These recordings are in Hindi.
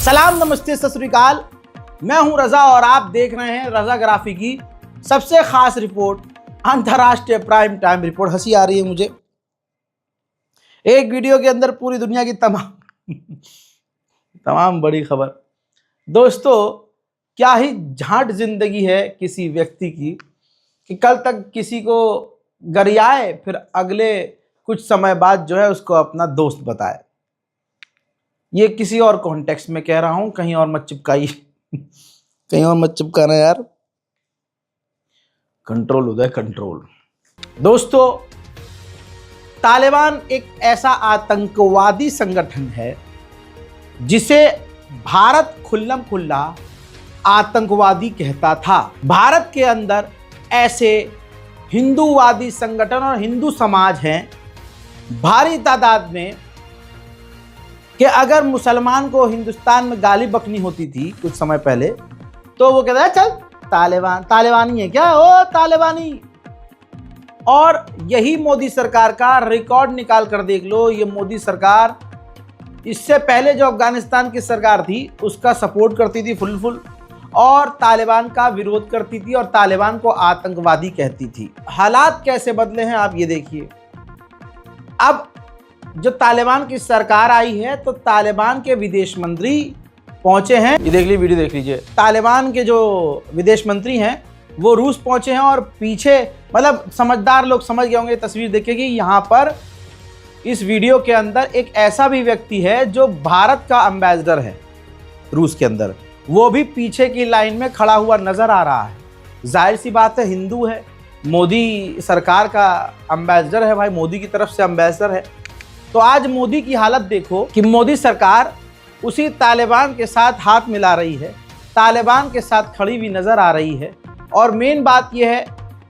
सलाम, नमस्ते, सत श्री अकाल। मैं हूं रजा और आप देख रहे हैं रजाग्राफी की सबसे खास रिपोर्ट, अंतर्राष्ट्रीय प्राइम टाइम रिपोर्ट। हंसी आ रही है मुझे। एक वीडियो के अंदर पूरी दुनिया की तमाम बड़ी खबर। दोस्तों, क्या ही झांट जिंदगी है किसी व्यक्ति की कि कल तक किसी को गरियाए, फिर अगले कुछ समय बाद जो है उसको अपना दोस्त बताए। ये किसी और कॉन्टेक्स्ट में कह रहा हूं, कहीं और मत चिपकाइए कहीं और मत चिपकाना यार। कंट्रोल उदय, कंट्रोल। दोस्तों, तालिबान एक ऐसा आतंकवादी संगठन है जिसे भारत खुल्लम खुल्ला आतंकवादी कहता था। भारत के अंदर ऐसे हिंदूवादी संगठन और हिंदू समाज हैं भारी तादाद में कि अगर मुसलमान को हिंदुस्तान में गाली बकनी होती थी कुछ समय पहले, तो वो कहता है चल तालिबानी है क्या, ओ तालिबानी। और यही मोदी सरकार का रिकॉर्ड निकाल कर देख लो। ये मोदी सरकार इससे पहले जो अफगानिस्तान की सरकार थी उसका सपोर्ट करती थी फुल और तालिबान का विरोध करती थी और तालिबान को आतंकवादी कहती थी। हालात कैसे बदले हैं आप ये देखिए। अब जो तालिबान की सरकार आई है तो तालिबान के विदेश मंत्री पहुंचे हैं। ये देख लीजिए, वीडियो देख लीजिए। तालिबान के जो विदेश मंत्री हैं वो रूस पहुंचे हैं और पीछे, मतलब समझदार लोग समझ गए होंगे तस्वीर देख के कि यहाँ पर इस वीडियो के अंदर एक ऐसा भी व्यक्ति है जो भारत का एम्बेसडर है रूस के अंदर। वो भी पीछे की लाइन में खड़ा हुआ नजर आ रहा है। जाहिर सी बात है, हिंदू है, मोदी सरकार का एम्बेसडर है भाई, मोदी की तरफ से एम्बेसडर है। तो आज मोदी की हालत देखो कि मोदी सरकार उसी तालिबान के साथ हाथ मिला रही है, तालिबान के साथ खड़ी हुई नजर आ रही है। और मेन बात यह है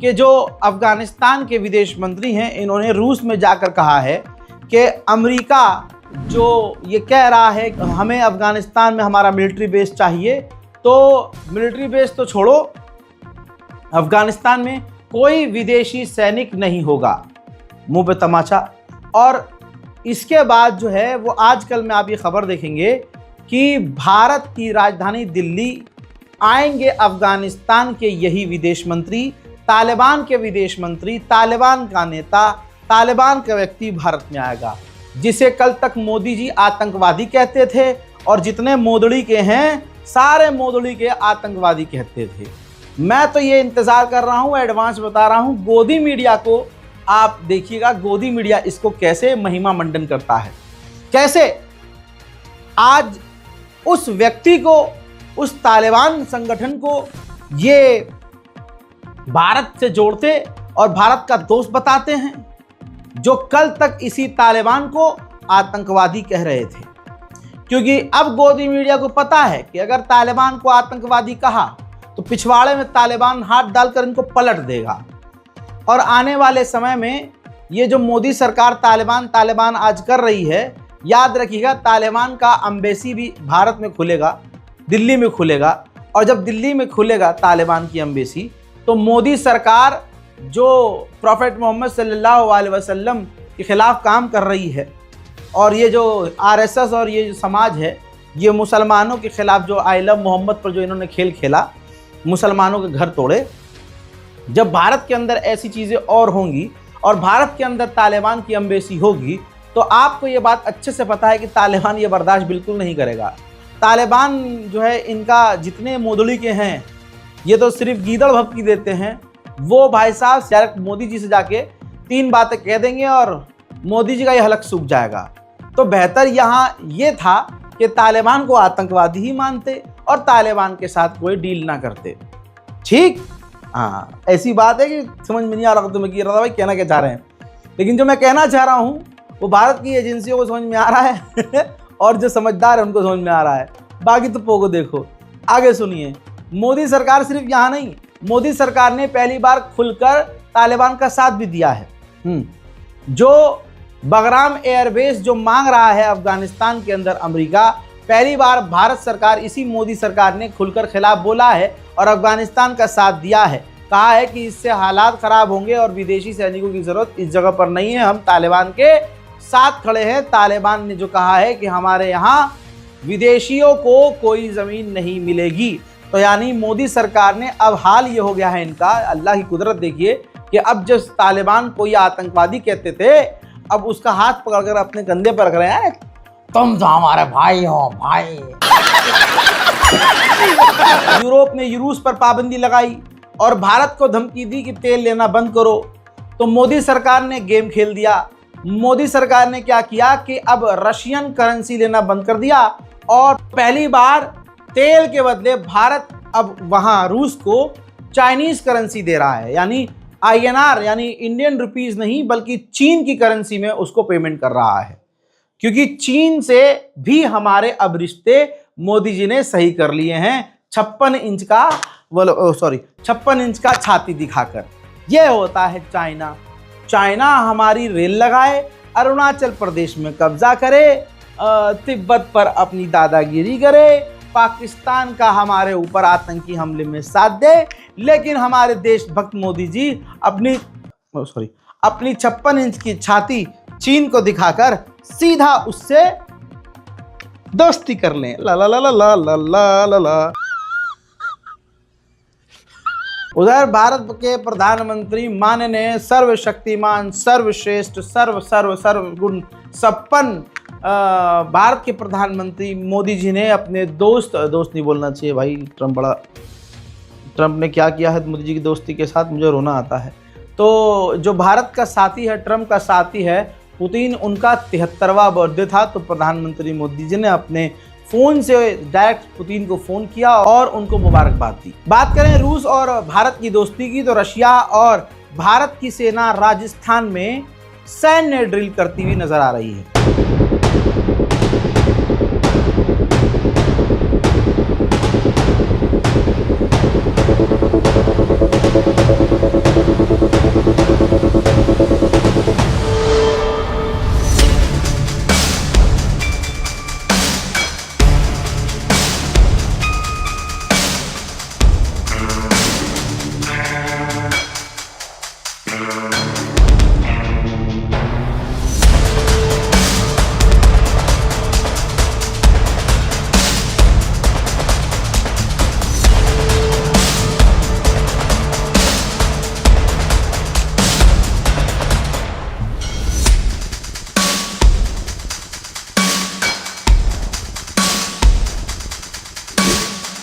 कि जो अफगानिस्तान के विदेश मंत्री हैं, इन्होंने रूस में जाकर कहा है कि अमेरिका जो ये कह रहा है कि हमें अफगानिस्तान में हमारा मिलिट्री बेस चाहिए, तो मिलिट्री बेस तो छोड़ो, अफगानिस्तान में कोई विदेशी सैनिक नहीं होगा। मुंह पे तमाचा। और इसके बाद जो है वो आजकल में आप ये खबर देखेंगे कि भारत की राजधानी दिल्ली आएंगे अफगानिस्तान के यही विदेश मंत्री, तालिबान के विदेश मंत्री, तालिबान का नेता, तालिबान का व्यक्ति भारत में आएगा, जिसे कल तक मोदी जी आतंकवादी कहते थे और जितने मोदड़ी के हैं सारे मोदड़ी के आतंकवादी कहते थे। मैं तो ये इंतजार कर रहा हूँ, एडवांस बता रहा हूँ, गोदी मीडिया को आप देखिएगा, गोदी मीडिया इसको कैसे महिमा मंडन करता है, कैसे आज उस व्यक्ति को, उस तालिबान संगठन को ये भारत से जोड़ते और भारत का दोस्त बताते हैं, जो कल तक इसी तालिबान को आतंकवादी कह रहे थे। क्योंकि अब गोदी मीडिया को पता है कि अगर तालिबान को आतंकवादी कहा तो पिछवाड़े में तालिबान हाथ डालकर इनको पलट देगा। और आने वाले समय में ये जो मोदी सरकार तालिबान आज कर रही है, याद रखिएगा तालिबान का एम्बेसी भी भारत में खुलेगा, दिल्ली में खुलेगा। और जब दिल्ली में खुलेगा तालिबान की एम्बेसी, तो मोदी सरकार जो प्रॉफेट मोहम्मद सल्लल्लाहु अलैहि वसल्लम के खिलाफ काम कर रही है और ये जो आरएसएस और ये जो समाज है, ये मुसलमानों के खिलाफ जो आई लव मोहम्मद पर जो इन्होंने खेल खेला, मुसलमानों के घर तोड़े, जब भारत के अंदर ऐसी चीज़ें और होंगी और भारत के अंदर तालिबान की एम्बेसी होगी, तो आपको ये बात अच्छे से पता है कि तालिबान ये बर्दाश्त बिल्कुल नहीं करेगा। तालिबान जो है, इनका जितने मोदड़ी के हैं, ये तो सिर्फ गीदड़ भपकी देते हैं। वो भाई साहब डायरेक्ट मोदी जी से जाके 3 बातें कह देंगे और मोदी जी का ये हलक सूख जाएगा। तो बेहतर यहाँ ये था कि तालिबान को आतंकवादी ही मानते और तालिबान के साथ कोई डील ना करते। ठीक, हाँ, ऐसी बात है कि समझ में नहीं आ रहा तुम्हें कि रहा भाई कहना क्या चाह रहे हैं, लेकिन जो मैं कहना चाह रहा हूँ वो भारत की एजेंसियों को समझ में आ रहा है और जो समझदार है उनको समझ में आ रहा है। बाकी तो पोगो देखो। आगे सुनिए। मोदी सरकार सिर्फ यहाँ नहीं, मोदी सरकार ने पहली बार खुलकर तालिबान का साथ भी दिया है। जो बगराम एयरबेस जो मांग रहा है अफगानिस्तान के अंदर अमेरिका, पहली बार भारत सरकार, इसी मोदी सरकार ने खुलकर खिलाफ बोला है और अफगानिस्तान का साथ दिया है। कहा है कि इससे हालात खराब होंगे और विदेशी सैनिकों की जरूरत इस जगह पर नहीं है, हम तालिबान के साथ खड़े हैं। तालिबान ने जो कहा है कि हमारे यहाँ विदेशियों को कोई जमीन नहीं मिलेगी। तो यानी मोदी सरकार ने अब हाल ये हो गया है इनका, अल्लाह की कुदरत देखिए कि अब जब तालिबान को ये आतंकवादी कहते थे, अब उसका हाथ पकड़कर अपने कंधे पर रख रहे हैं, तुम तो हमारे भाई हो भाई। यूरोप ने रूस पर पाबंदी लगाई और भारत को धमकी दी कि तेल लेना बंद करो। तो मोदी सरकार ने गेम खेल दिया। मोदी सरकार ने क्या किया कि अब रशियन करेंसी लेना बंद कर दिया और पहली बार तेल के बदले भारत अब वहां रूस को चाइनीज करेंसी दे रहा है, यानी INR यानी इंडियन रुपीस नहीं बल्कि चीन की करेंसी में उसको पेमेंट कर रहा है, क्योंकि चीन से भी हमारे अब रिश्ते मोदी जी ने सही कर लिए हैं 56 इंच का छाती दिखाकर। यह होता है चाइना। चाइना हमारी रेल लगाए, अरुणाचल प्रदेश में कब्जा करे, तिब्बत पर अपनी दादागिरी करे, पाकिस्तान का हमारे ऊपर आतंकी हमले में साथ दे, लेकिन हमारे देशभक्त मोदी जी अपनी 56 इंच की छाती चीन को दिखाकर सीधा उससे दोस्ती कर लें। ला ला ला ला ला ला ला ला ला। उधर भारत के प्रधानमंत्री माननीय सर्वशक्तिमान सर्वश्रेष्ठ सर्वगुण संपन्न भारत के प्रधानमंत्री मोदी जी ने अपने दोस्त नहीं बोलना चाहिए भाई, ट्रम्प ने क्या किया है मोदी जी की दोस्ती के साथ, मुझे रोना आता है। तो जो भारत का साथी है, ट्रम्प का साथी है पुतिन, उनका 73वां बर्थडे था। तो प्रधानमंत्री मोदी जी ने अपने फ़ोन से डायरेक्ट पुतिन को फ़ोन किया और उनको मुबारकबाद दी। बात करें रूस और भारत की दोस्ती की, तो रशिया और भारत की सेना राजस्थान में सैन्य ड्रिल करती हुई नजर आ रही है।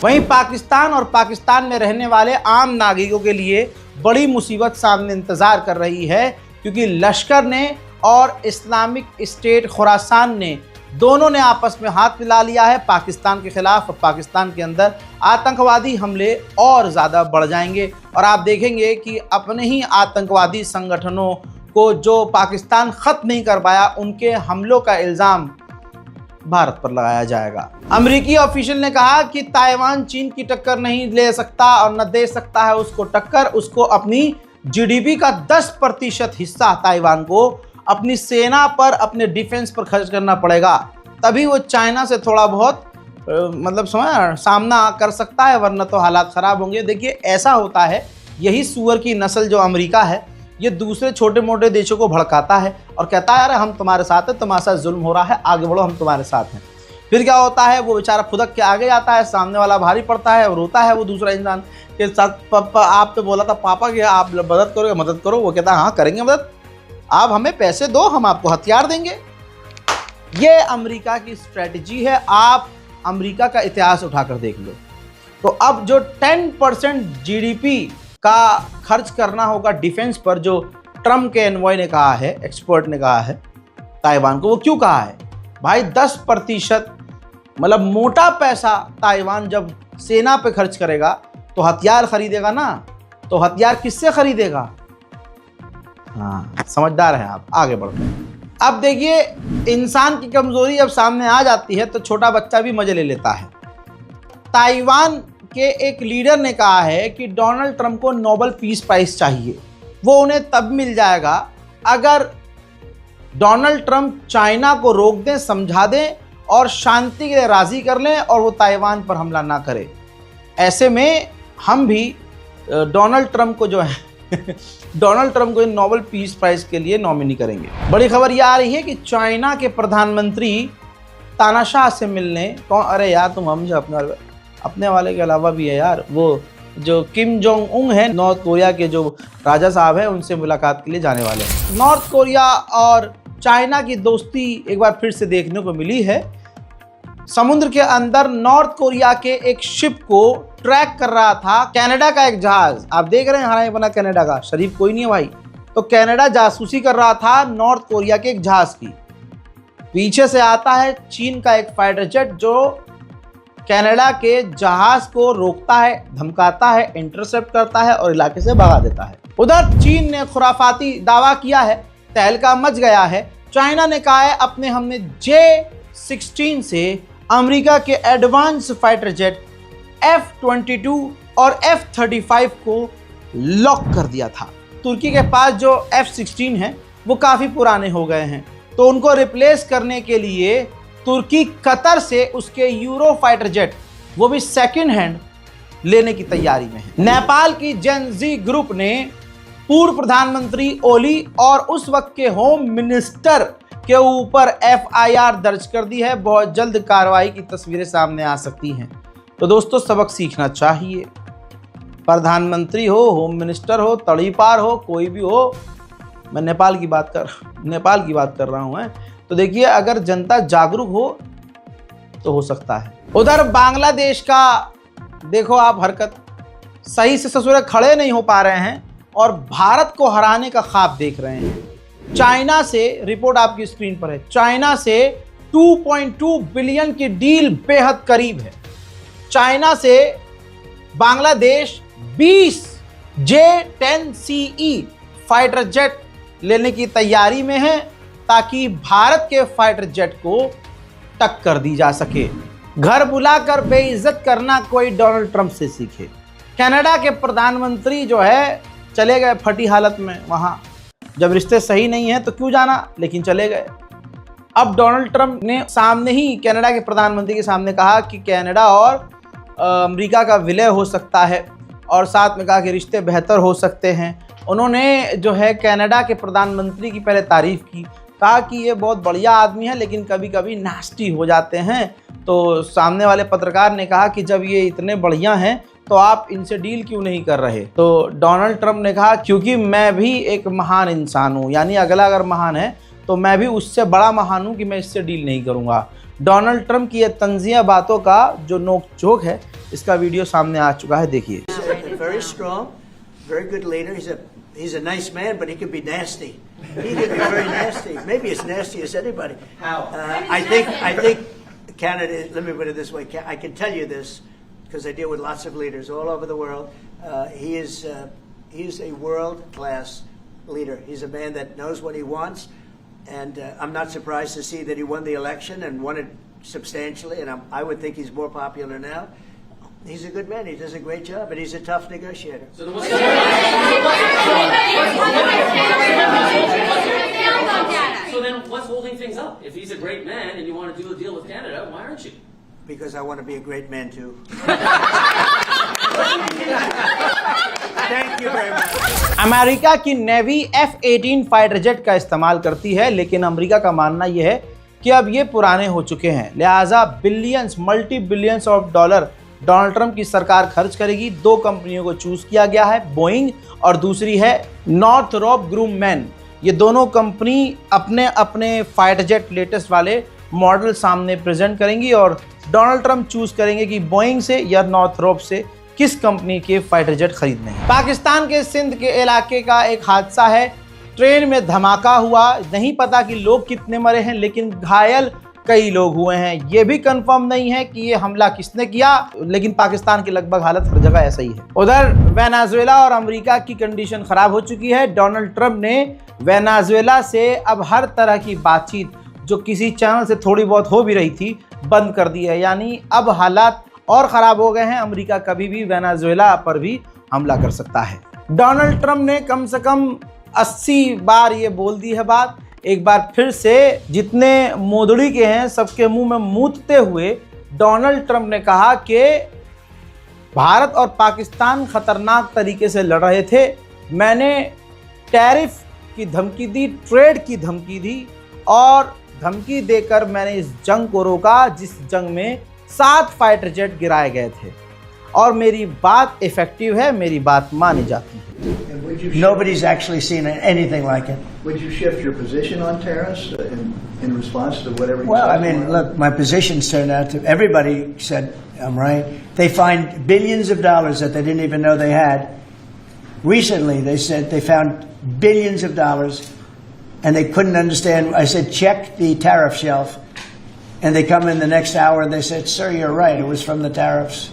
वहीं पाकिस्तान और पाकिस्तान में रहने वाले आम नागरिकों के लिए बड़ी मुसीबत सामने इंतज़ार कर रही है, क्योंकि लश्कर ने और इस्लामिक स्टेट खुरासान ने दोनों ने आपस में हाथ मिला लिया है पाकिस्तान के खिलाफ। पाकिस्तान के अंदर आतंकवादी हमले और ज़्यादा बढ़ जाएंगे और आप देखेंगे कि अपने ही आतंकवादी संगठनों को जो पाकिस्तान ख़त्म नहीं कर पाया, उनके हमलों का इल्ज़ाम भारत पर लगाया जाएगा। अमेरिकी ऑफिशियल ने कहा कि ताइवान चीन की टक्कर नहीं ले सकता और न दे सकता है उसको टक्कर। उसको अपनी GDP का 10% हिस्सा ताइवान को अपनी सेना पर, अपने डिफेंस पर खर्च करना पड़ेगा, तभी वो चाइना से थोड़ा बहुत सामना कर सकता है, वरना तो हालात ख़राब होंगे। देखिए ऐसा होता है, यही सूअर की नस्ल जो अमेरिका है, ये दूसरे छोटे मोटे देशों को भड़काता है और कहता है अरे हम तुम्हारे साथ हैं, तुम्हारे साथ जुल्म हो रहा है, आगे बढ़ो, हम तुम्हारे साथ हैं। फिर क्या होता है, वो बेचारा फुदक के आगे जाता है, सामने वाला भारी पड़ता है और रोता है वो दूसरा इंसान के साथ। आप तो बोला था पापा कि आप मदद करोगे, मदद करो। वो कहता है हाँ करेंगे मदद, आप हमें पैसे दो, हम आपको हथियार देंगे। ये अमेरिका की स्ट्रेटजी है। आप अमेरिका का इतिहास उठाकर देख लो। तो अब जो 10% GDP का खर्च करना होगा डिफेंस पर, जो ट्रम्प के एनवॉय ने कहा है, एक्सपर्ट ने कहा है ताइवान को, वो क्यों कहा है भाई? 10% मतलब मोटा पैसा ताइवान जब सेना पे खर्च करेगा तो हथियार खरीदेगा ना, तो हथियार किससे खरीदेगा? हाँ समझदार हैं आप, आगे बढ़ते हैं। अब देखिए इंसान की कमजोरी जब सामने आ जाती है तो छोटा बच्चा भी मजे ले लेता है। ताइवान के एक लीडर ने कहा है कि डोनाल्ड ट्रंप को नोबेल पीस प्राइज चाहिए। वो उन्हें तब मिल जाएगा अगर डोनाल्ड ट्रंप चाइना को रोक दें, समझा दें और शांति के लिए राज़ी कर लें और वो ताइवान पर हमला ना करे। ऐसे में हम भी डोनाल्ड ट्रंप को जो है डोनाल्ड ट्रंप को नोबेल पीस प्राइज के लिए नॉमिनी करेंगे। बड़ी खबर यह आ रही है कि चाइना के प्रधानमंत्री तानाशाह से मिलने कौन, अरे यार तुम हमसे अपने वाले के अलावा भी है यार, वो जो किम जोंग उन है नॉर्थ कोरिया के जो राजा साहब हैं, उनसे मुलाकात के लिए जाने वाले हैं। नॉर्थ कोरिया और चाइना की दोस्ती एक बार फिर से देखने को मिली है। समुद्र के अंदर नॉर्थ कोरिया के एक शिप को ट्रैक कर रहा था कनाडा का एक जहाज। आप देख रहे हैं हराए बना कनाडा का, शरीफ कोई नहीं है भाई। तो कनाडा जासूसी कर रहा था नॉर्थ कोरिया के एक जहाज की। पीछे से आता है चीन का एक फाइटर जेट जो कनाडा के जहाज को रोकता है, धमकाता है, इंटरसेप्ट करता है और इलाके से भगा देता है। उधर चीन ने खुराफाती दावा किया है, तहलका मच गया है। चाइना ने कहा है हमने J-16 से अमेरिका के एडवांस फाइटर जेट F-22 और F-35 को लॉक कर दिया था। तुर्की के पास जो F-16 है वो काफ़ी पुराने हो गए हैं, तो उनको रिप्लेस करने के लिए तुर्की कतर से उसके यूरो फाइटर जेट, वो भी सेकंड हैंड, लेने की तैयारी में है। नेपाल की जेनजी ग्रुप ने पूर्व प्रधानमंत्री ओली और उस वक्त के होम मिनिस्टर के ऊपर FIR दर्ज कर दी है। बहुत जल्द कार्रवाई की तस्वीरें सामने आ सकती हैं। तो दोस्तों, सबक सीखना चाहिए। प्रधानमंत्री हो, होम मिनिस्टर हो, तड़ीपार हो, कोई भी हो, मैं नेपाल की बात कर रहा हूँ। तो देखिए, अगर जनता जागरूक हो तो हो सकता है। उधर बांग्लादेश का देखो आप हरकत, सही से ससुरे खड़े नहीं हो पा रहे हैं और भारत को हराने का ख्वाब देख रहे हैं। चाइना से, रिपोर्ट आपकी स्क्रीन पर है, चाइना से 2.2 बिलियन की डील बेहद करीब है। चाइना से बांग्लादेश 20 J-10CE फाइटर जेट लेने की तैयारी में है ताकि भारत के फाइटर जेट को टक्कर दी जा सके। घर बुलाकर बेइज्जत करना कोई डोनाल्ड ट्रंप से सीखे। कनाडा के प्रधानमंत्री जो है चले गए फटी हालत में वहां, जब रिश्ते सही नहीं है तो क्यों जाना, लेकिन चले गए। अब डोनाल्ड ट्रंप ने सामने ही कनाडा के प्रधानमंत्री के सामने कहा कि कनाडा और अमेरिका का विलय हो सकता है और साथ में कहा कि रिश्ते बेहतर हो सकते हैं। उन्होंने जो है कनाडा के प्रधानमंत्री की पहले तारीफ की, कहा कि ये बहुत बढ़िया आदमी है लेकिन कभी कभी नास्टी हो जाते हैं। तो सामने वाले पत्रकार ने कहा कि जब ये इतने बढ़िया हैं तो आप इनसे डील क्यों नहीं कर रहे। तो डोनाल्ड ट्रंप ने कहा क्योंकि मैं भी एक महान इंसान हूँ, यानी अगला अगर महान है तो मैं भी उससे बड़ा महान हूँ कि मैं इससे डील नहीं करूँगा। डोनाल्ड ट्रंप की ये तंजिया बातों का जो नोक झोंक है, इसका वीडियो सामने आ चुका है, देखिए। He's a nice man, but he can be nasty. He can be very nasty. Maybe as nasty as anybody. How? I think Canada. Let me put it this way. I can tell you this because I deal with lots of leaders all over the world. He is a world-class leader. He's a man that knows what he wants, and I'm not surprised to see that he won the election and won it substantially. And I would think he's more popular now. He's a good man. He does a great job, and he's a tough negotiator. So then what's holding things up? If he's a great man and you want to do a deal with Canada, why aren't you? Because I want to be a great man too. Thank you very much. America की नेवी F-18 फाइटर जेट का इस्तेमाल करती है, लेकिन अमेरिका का मानना यह है कि अब ये पुराने हो चुके हैं, लिहाजा billions, multi billions of dollar Donald Trump की सरकार खर्च करेगी। दो कंपनियों को चूज किया गया है, बोइंग और दूसरी है नॉर्थरोप ग्रूमैन। ये दोनों कंपनी अपने अपने फाइटर जेट लेटेस्ट वाले मॉडल सामने प्रेजेंट करेंगी और डोनाल्ड ट्रंप चूज करेंगे कि बोइंग से या नॉर्थरोप से किस कंपनी के फाइटर जेट खरीदने हैं। पाकिस्तान के सिंध के इलाके का एक हादसा है, ट्रेन में धमाका हुआ, नहीं पता कि लोग कितने मरे हैं, लेकिन घायल कई लोग हुए हैं। ये भी कंफर्म नहीं है कि ये हमला किसने किया, लेकिन पाकिस्तान की लगभग हालत हर जगह ऐसा ही है। उधर वेनेजुएला और अमेरिका की कंडीशन खराब हो चुकी है। डोनाल्ड ट्रंप ने वेनेजुएला से अब हर तरह की बातचीत जो किसी चैनल से थोड़ी बहुत हो भी रही थी बंद कर दी है, यानी अब हालात और ख़राब हो गए हैं। अमेरिका कभी भी वेनेजुएला पर भी हमला कर सकता है। डोनाल्ड ट्रंप ने कम से कम 80 बार ये बोल दी है बात, एक बार फिर से जितने मोदड़ी के हैं सबके मुंह में मूतते हुए डोनाल्ड ट्रंप ने कहा कि भारत और पाकिस्तान खतरनाक तरीके से लड़ रहे थे। मैंने टैरिफ की धमकी दी, ट्रेड की धमकी दी और धमकी देकर मैंने इस जंग को रोका जिस जंग में 7 फाइटर जेट गिराए गए थे और मेरी बात इफेक्टिव है, मेरी बात मानी जाती है। Nobody's actually seen anything like it. Would you shift your position on tariffs in response to whatever? Well, I mean, look, my positions turned out to, everybody said I'm right. They find billions of dollars that they didn't even know they had. Recently, they said they found billions of dollars and they couldn't understand. I said, check the tariff shelf. And they come in the next hour and they said, sir, you're right. It was from the tariffs.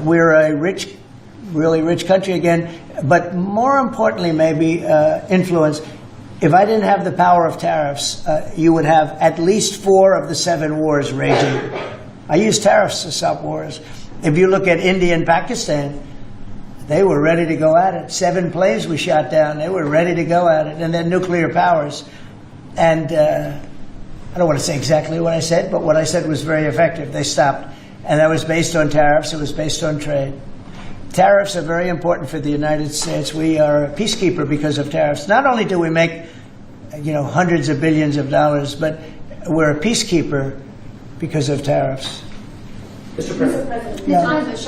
We're a rich, really rich country again. But more importantly, maybe influence. If I didn't have the power of tariffs, you would have at least 4 of the 7 wars raging. I used tariffs to stop wars. If you look at India and Pakistan, they were ready to go at it. 7 planes we shot down. They were ready to go at it. And they're nuclear powers. And I don't want to say exactly what I said, but what I said was very effective. They stopped. And that was based on tariffs. It was based on trade. Tariffs are very important for the United States. We are a peacekeeper because of tariffs. Not only do we make, hundreds of billions of dollars, but we're a peacekeeper because of tariffs.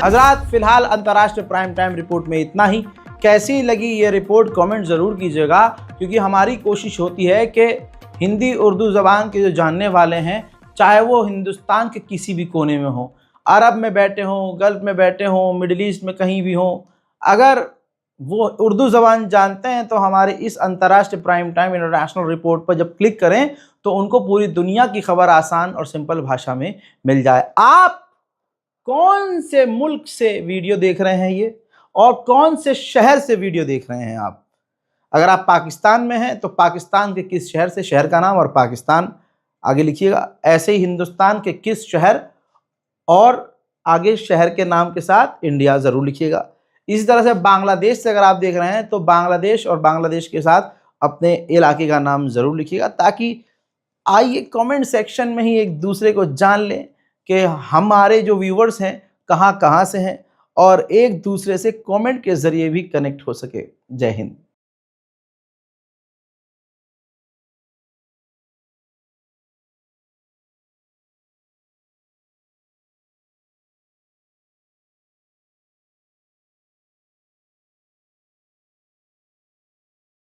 हजरात, फिलहाल अंतर्राष्ट्रीय प्राइम टाइम रिपोर्ट में इतना ही। कैसी लगी ये रिपोर्ट कमेंट ज़रूर कीजिएगा, क्योंकि हमारी कोशिश होती है कि हिंदी उर्दू ज़बान के जो जानने वाले हैं, चाहे वो हिंदुस्तान के किसी भी कोने में हो, अरब में बैठे हों, गल्फ़ में बैठे हों, मिडिल ईस्ट में कहीं भी हों, अगर वो उर्दू ज़बान जानते हैं तो हमारे इस अंतर्राष्ट्रीय प्राइम टाइम इंटरनेशनल रिपोर्ट पर जब क्लिक करें तो उनको पूरी दुनिया की खबर आसान और सिंपल भाषा में मिल जाए। आप कौन से मुल्क से वीडियो देख रहे हैं ये, और कौन से शहर से वीडियो देख रहे हैं आप? अगर आप पाकिस्तान में हैं तो पाकिस्तान के किस शहर से, शहर का नाम और पाकिस्तान आगे लिखिएगा। ऐसे ही हिंदुस्तान के किस शहर और आगे शहर के नाम के साथ इंडिया ज़रूर लिखिएगा। इसी तरह से बांग्लादेश से अगर आप देख रहे हैं तो बांग्लादेश और बांग्लादेश के साथ अपने इलाके का नाम ज़रूर लिखिएगा, ताकि आइए कमेंट सेक्शन में ही एक दूसरे को जान लें कि हमारे जो व्यूवर्स हैं कहाँ कहाँ से हैं और एक दूसरे से कमेंट के ज़रिए भी कनेक्ट हो सके। जय हिंद।